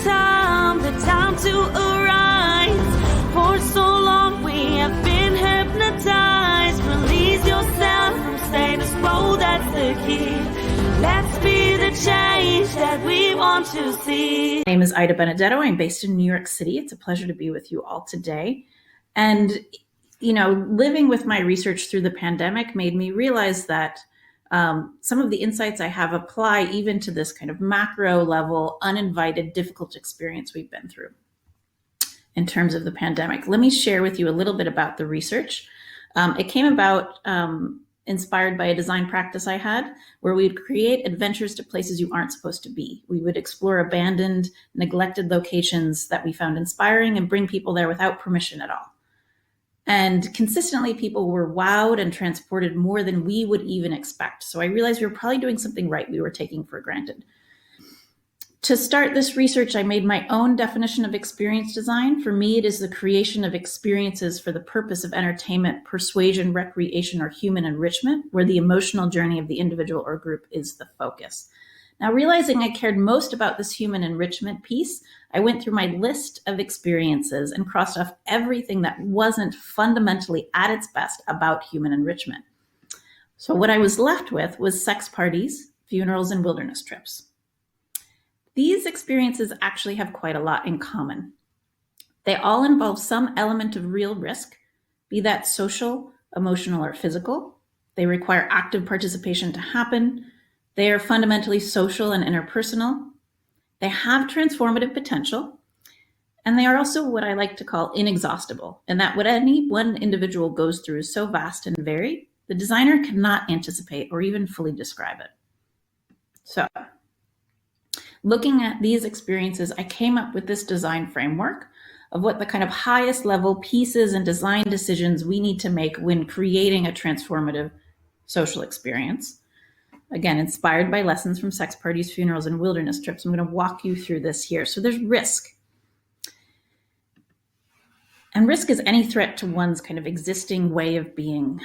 the time to arise. For so long we have been hypnotized. Release yourself from status quo, that's the key. Let's be the change that we want to see. My name is Ida Benedetto. I'm based in New York City. It's a pleasure to be with you all today. And, you know, living with my research through the pandemic made me realize that some of the insights I have apply even to this kind of macro level, uninvited, difficult experience we've been through in terms of the pandemic. Let me share with you a little bit about the research. It came about inspired by a design practice I had where we'd create adventures to places you aren't supposed to be. We would explore abandoned, neglected locations that we found inspiring and bring people there without permission at all. And consistently, people were wowed and transported more than we would even expect. So I realized we were probably doing something right we were taking for granted. To start this research, I made my own definition of experience design. For me, it is the creation of experiences for the purpose of entertainment, persuasion, recreation, or human enrichment, where the emotional journey of the individual or group is the focus. Now, realizing I cared most about this human enrichment piece, I went through my list of experiences and crossed off everything that wasn't fundamentally at its best about human enrichment. So what I was left with was sex parties, funerals, and wilderness trips. These experiences actually have quite a lot in common. They all involve some element of real risk, be that social, emotional, or physical. They require active participation to happen. They are fundamentally social and interpersonal. They have transformative potential, and they are also what I like to call inexhaustible, in that what any one individual goes through is so vast and varied, the designer cannot anticipate or even fully describe it. So, looking at these experiences, I came up with this design framework of what the kind of highest level pieces and design decisions we need to make when creating a transformative social experience. Again, inspired by lessons from sex parties, funerals, and wilderness trips. I'm going to walk you through this here. So there's risk. And risk is any threat to one's kind of existing way of being.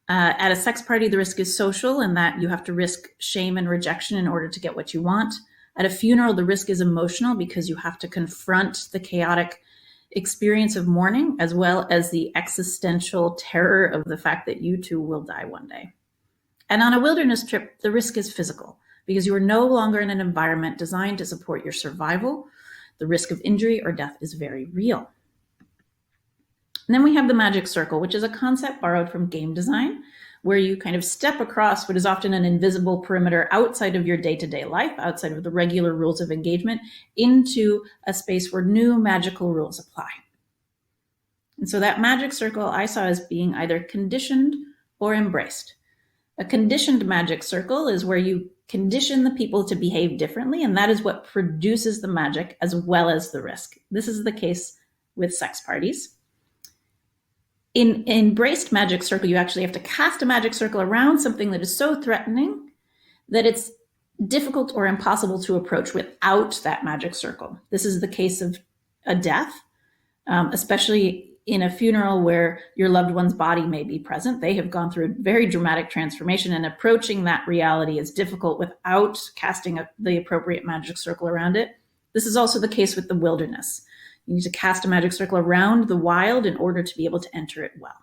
At a sex party, the risk is social in that you have to risk shame and rejection in order to get what you want. At a funeral, the risk is emotional because you have to confront the chaotic experience of mourning as well as the existential terror of the fact that you too will die one day. And on a wilderness trip, the risk is physical because you are no longer in an environment designed to support your survival. The risk of injury or death is very real. And then we have the magic circle, which is a concept borrowed from game design, where you kind of step across what is often an invisible perimeter outside of your day-to-day life, outside of the regular rules of engagement, into a space where new magical rules apply. And so that magic circle I saw as being either conditioned or embraced. A conditioned magic circle is where you condition the people to behave differently, and that is what produces the magic as well as the risk. This is the case with sex parties. In embraced magic circle, you actually have to cast a magic circle around something that is so threatening that it's difficult or impossible to approach without that magic circle. This is the case of a death, especially in a funeral where your loved one's body may be present. They have gone through a very dramatic transformation, and approaching that reality is difficult without casting the appropriate magic circle around it. This is also the case with the wilderness. You need to cast a magic circle around the wild in order to be able to enter it well.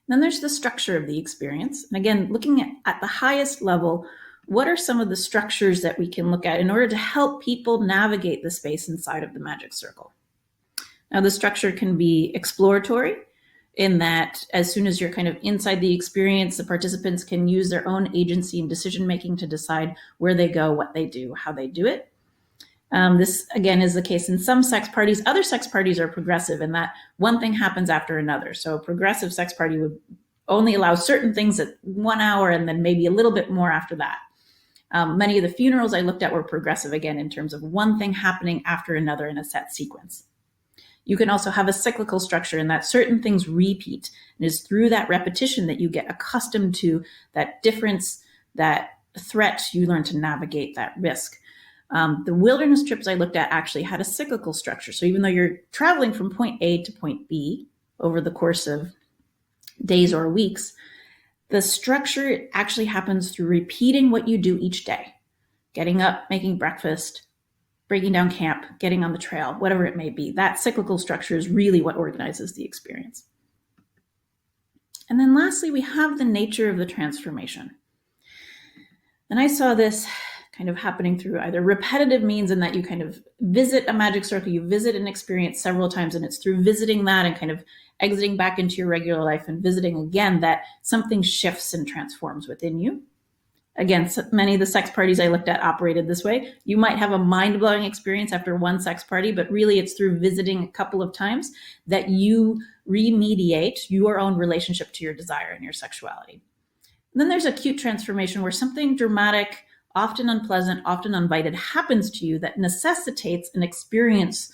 Then there's the structure of the experience. And again, looking at the highest level, what are some of the structures that we can look at in order to help people navigate the space inside of the magic circle? Now, the structure can be exploratory in that as soon as you're kind of inside the experience, the participants can use their own agency and decision-making to decide where they go, what they do, how they do it. This, again, is the case in some sex parties. Other sex parties are progressive in that one thing happens after another. So a progressive sex party would only allow certain things at 1 hour and then maybe a little bit more after that. Many of the funerals I looked at were progressive, again, in terms of one thing happening after another in a set sequence. You can also have a cyclical structure in that certain things repeat. And it's through that repetition that you get accustomed to that difference, that threat, you learn to navigate that risk. The wilderness trips I looked at actually had a cyclical structure. So even though you're traveling from point A to point B over the course of days or weeks, the structure actually happens through repeating what you do each day. Getting up, making breakfast, breaking down camp, getting on the trail, whatever it may be. That cyclical structure is really what organizes the experience. And then lastly, we have the nature of the transformation. And I saw this kind of happening through either repetitive means in that you kind of visit a magic circle, you visit an experience several times, and it's through visiting that and kind of exiting back into your regular life and visiting again that something shifts and transforms within you. Again, many of the sex parties I looked at operated this way. You might have a mind-blowing experience after one sex party, but really it's through visiting a couple of times that you remediate your own relationship to your desire and your sexuality. And then there's acute transformation where something dramatic, often unpleasant, often uninvited happens to you that necessitates an experience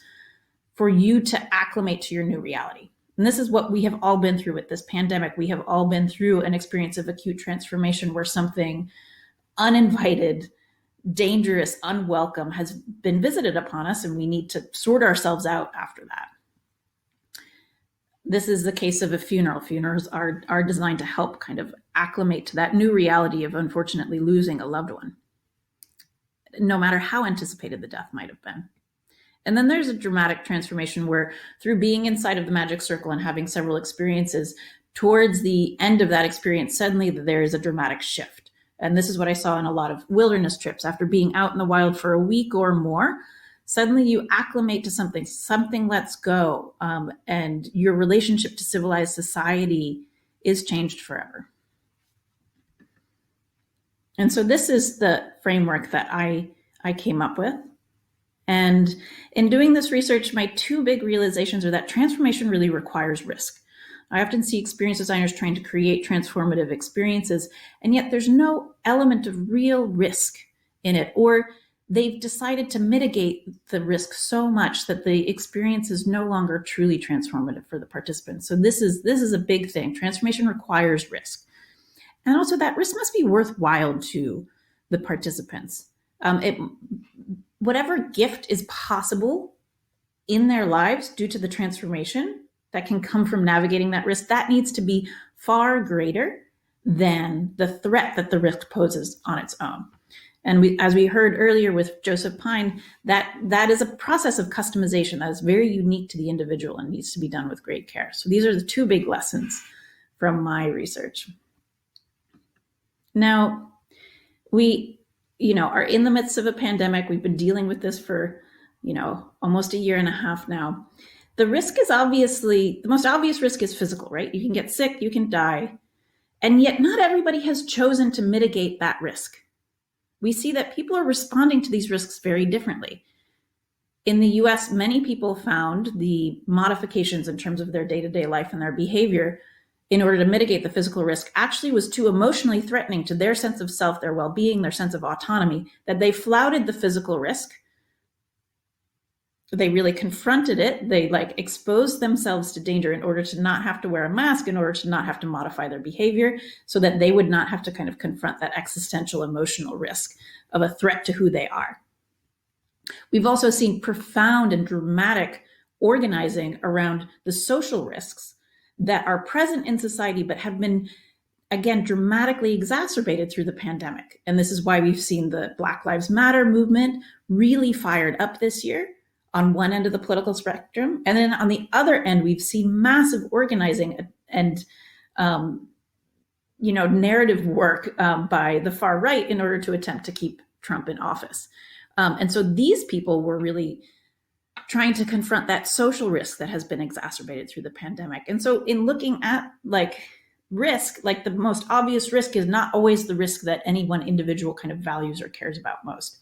for you to acclimate to your new reality. And this is what we have all been through with this pandemic. We have all been through an experience of acute transformation where something uninvited, dangerous, unwelcome has been visited upon us, and we need to sort ourselves out after that. This is the case of a funeral. Funerals are designed to help kind of acclimate to that new reality of unfortunately losing a loved one, no matter how anticipated the death might have been. And then there's a dramatic transformation where through being inside of the magic circle and having several experiences, towards the end of that experience, suddenly there is a dramatic shift. And this is what I saw in a lot of wilderness trips. After being out in the wild for a week or more, suddenly you acclimate to something lets go, and your relationship to civilized society is changed forever. And so this is the framework that I came up with. And in doing this research, my two big realizations are that transformation really requires risk. I often see experience designers trying to create transformative experiences, and yet there's no element of real risk in it, or they've decided to mitigate the risk so much that the experience is no longer truly transformative for the participants. So this is a big thing. Transformation requires risk. And also that risk must be worthwhile to the participants. Whatever gift is possible in their lives due to the transformation that can come from navigating that risk, that needs to be far greater than the threat that the risk poses on its own. And as we heard earlier with Joseph Pine, that is a process of customization that is very unique to the individual and needs to be done with great care. So these are the two big lessons from my research. Now, we are in the midst of a pandemic. We've been dealing with this for, almost a year and a half now. The risk is the most obvious risk is physical, right? You can get sick, you can die. And yet not everybody has chosen to mitigate that risk. We see that people are responding to these risks very differently. In the US, many people found the modifications in terms of their day-to-day life and their behavior in order to mitigate the physical risk actually was too emotionally threatening to their sense of self, their well-being, their sense of autonomy, that they flouted the physical risk. They really confronted it. They exposed themselves to danger in order to not have to wear a mask, in order to not have to modify their behavior, so that they would not have to kind of confront that existential emotional risk of a threat to who they are. We've also seen profound and dramatic organizing around the social risks that are present in society, but have been, again, dramatically exacerbated through the pandemic. And this is why we've seen the Black Lives Matter movement really fired up this year on one end of the political spectrum. And then on the other end, we've seen massive organizing and narrative work by the far right in order to attempt to keep Trump in office. And so these people were really trying to confront that social risk that has been exacerbated through the pandemic. And so in looking at risk, the most obvious risk is not always the risk that any one individual kind of values or cares about most.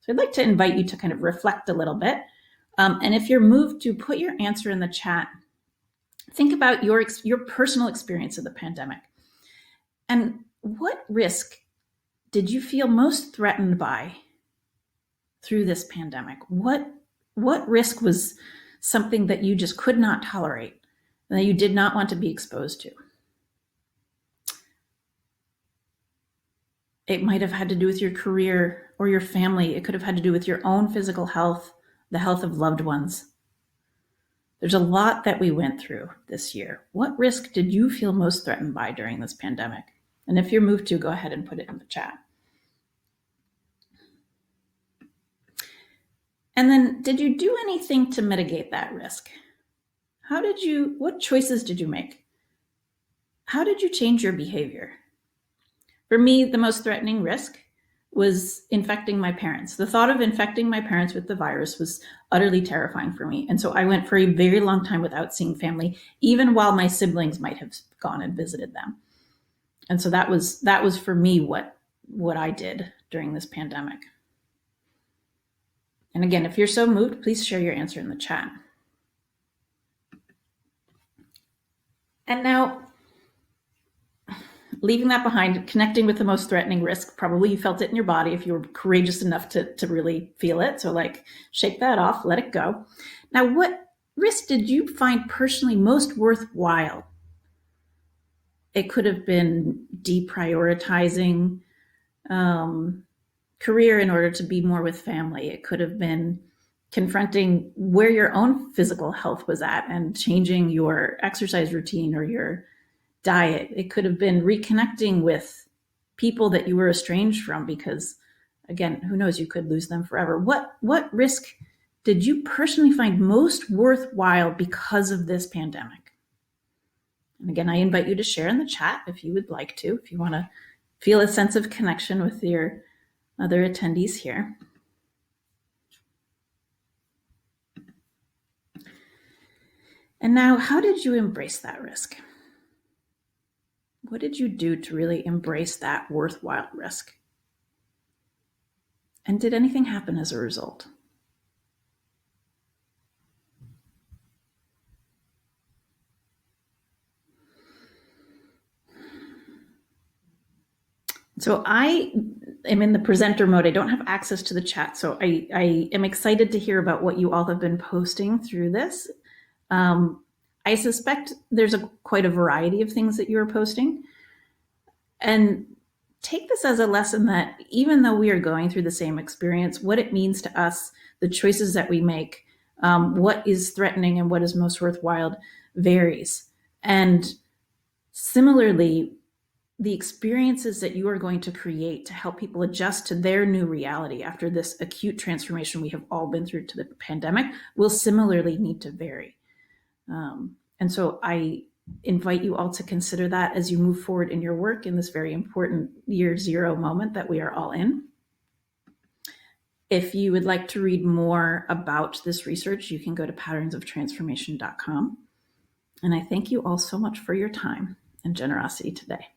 So I'd like to invite you to kind of reflect a little bit. And if you're moved to put your answer in the chat, think about your personal experience of the pandemic. And what risk did you feel most threatened by through this pandemic? What risk was something that you just could not tolerate and that you did not want to be exposed to? It might have had to do with your career or your family. It could have had to do with your own physical health, the health of loved ones. There's a lot that we went through this year. What risk did you feel most threatened by during this pandemic? And if you're moved to, go ahead and put it in the chat. And then, did you do anything to mitigate that risk? What choices did you make? How did you change your behavior? For me, the most threatening risk was infecting my parents. The thought of infecting my parents with the virus was utterly terrifying for me. And so I went for a very long time without seeing family, even while my siblings might have gone and visited them. And so that was for me what I did during this pandemic. And again, if you're so moved, please share your answer in the chat. And now, leaving that behind, connecting with the most threatening risk, probably you felt it in your body if you were courageous enough to really feel it. So like, shake that off, let it go. Now, what risk did you find personally most worthwhile? It could have been deprioritizing career in order to be more with family. It could have been confronting where your own physical health was at and changing your exercise routine or your diet. It could have been reconnecting with people that you were estranged from because, again, who knows, you could lose them forever. What risk did you personally find most worthwhile because of this pandemic? And again, I invite you to share in the chat if you would like to, if you want to feel a sense of connection with your other attendees here. And now, how did you embrace that risk? What did you do to really embrace that worthwhile risk? And did anything happen as a result? So I am in the presenter mode. I don't have access to the chat. So I am excited to hear about what you all have been posting through this. I suspect there's quite a variety of things that you are posting. And take this as a lesson that even though we are going through the same experience, what it means to us, the choices that we make, what is threatening and what is most worthwhile varies. And similarly, the experiences that you are going to create to help people adjust to their new reality after this acute transformation we have all been through to the pandemic will similarly need to vary. And so I invite you all to consider that as you move forward in your work in this very important year zero moment that we are all in. If you would like to read more about this research, you can go to patternsoftransformation.com. And I thank you all so much for your time and generosity today.